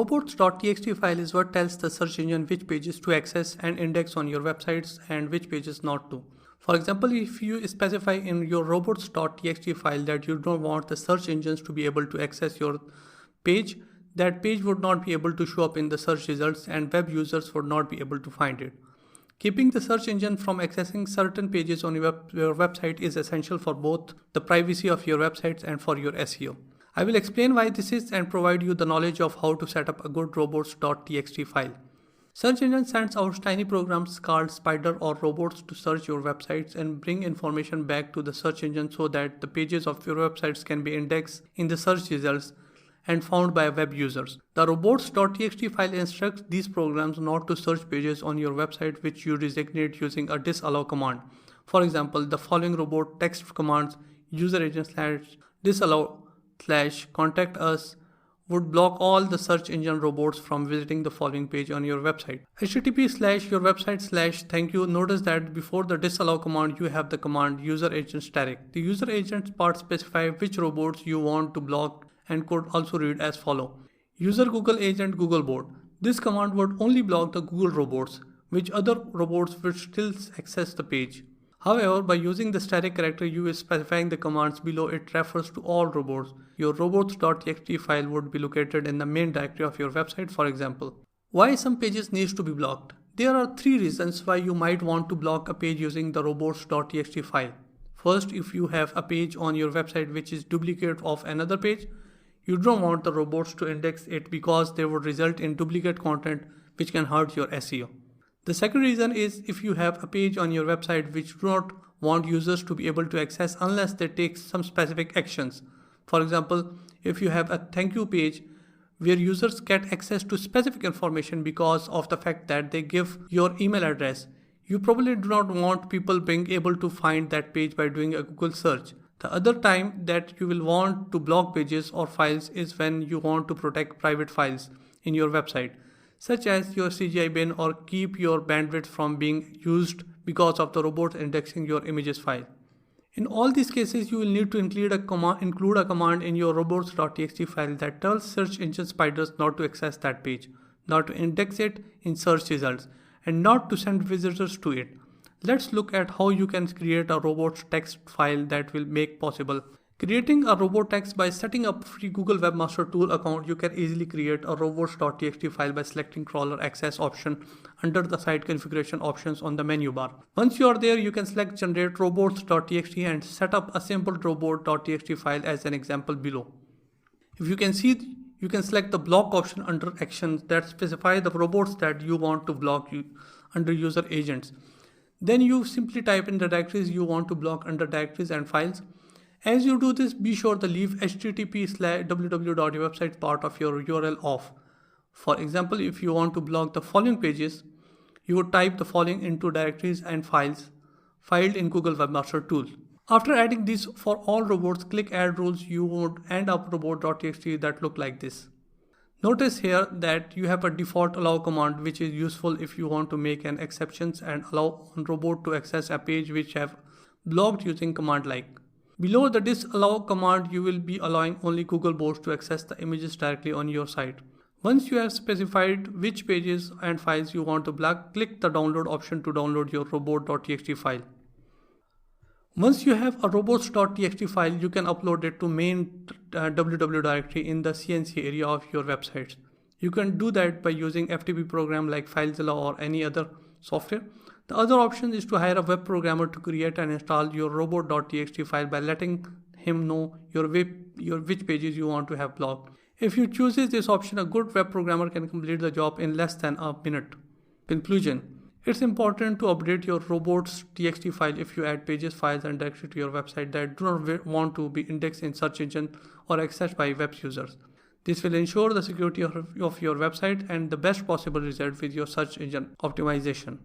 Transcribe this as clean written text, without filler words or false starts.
robots.txt file is what tells the search engine which pages to access and index on your websites and which pages not to. For example, if you specify in your robots.txt file that you don't want the search engines to be able to access your page, that page would not be able to show up in the search results and web users would not be able to find it. Keeping the search engine from accessing certain pages on your website is essential for both the privacy of your websites and for your SEO. I will explain why this is and provide you the knowledge of how to set up a good robots.txt file. Search engine sends out tiny programs called spider or robots to search your websites and bring information back to the search engine so that the pages of your websites can be indexed in the search results and found by web users. The robots.txt file instructs these programs not to search pages on your website which you designate using a disallow command. For example, the following robot text commands user agent / disallow / contact us would block all the search engine robots from visiting the following page on your website. http / your website / thank you. Notice that before the disallow command you have the command user agent static. The user agent part specifies which robots you want to block and could also read as follow. User Google agent Google board. This command would only block the Google robots, which other robots would still access the page. However, by using the static character you is specifying the commands below, it refers to all robots. Your robots.txt file would be located in the main directory of your website, for example. Why some pages needs to be blocked? There are 3 reasons why you might want to block a page using the robots.txt file. First, if you have a page on your website which is duplicate of another page, you don't want the robots to index it because they would result in duplicate content which can hurt your SEO. The second reason is if you have a page on your website which do not want users to be able to access unless they take some specific actions. For example, if you have a thank you page where users get access to specific information because of the fact that they give your email address, you probably do not want people being able to find that page by doing a Google search. The other time that you will want to block pages or files is when you want to protect private files in your website, such as your CGI bin, or keep your bandwidth from being used because of the robot indexing your images file. In all these cases, you will need to include a command in your robots.txt file that tells search engine spiders not to access that page, not to index it in search results, and not to send visitors to it. Let's look at how you can create a robots text file that will make possible. Creating a robot text by setting up free Google Webmaster Tool account, you can easily create a robots.txt file by selecting crawler access option under the site configuration options on the menu bar. Once you are there, you can select generate robots.txt and set up a simple robot.txt file as an example below. If you can see, you can select the block option under actions that specify the robots that you want to block under user agents. Then you simply type in the directories you want to block under directories and files. As you do this, be sure to leave http/www.website part of your URL off. For example, if you want to block the following pages, you would type the following into directories and files filed in Google Webmaster Tool. After adding these for all robots, click add rules. You would end up robot.txt that look like this. Notice here that you have a default allow command which is useful if you want to make an exceptions and allow one robot to access a page which have blocked using command like. Below the disallow command, you will be allowing only Google bots to access the images directly on your site. Once you have specified which pages and files you want to block, click the download option to download your robot.txt file. Once you have a robots.txt file, you can upload it to main www directory in the CNC area of your websites. You can do that by using FTP program like FileZilla or any other software. The other option is to hire a web programmer to create and install your robot.txt file by letting him know which pages you want to have blocked. If you choose this option, a good web programmer can complete the job in less than a minute. Conclusion. It's important to update your robots.txt file if you add pages, files, and directory to your website that do not want to be indexed in search engine or accessed by web users. This will ensure the security of your website and the best possible result with your search engine optimization.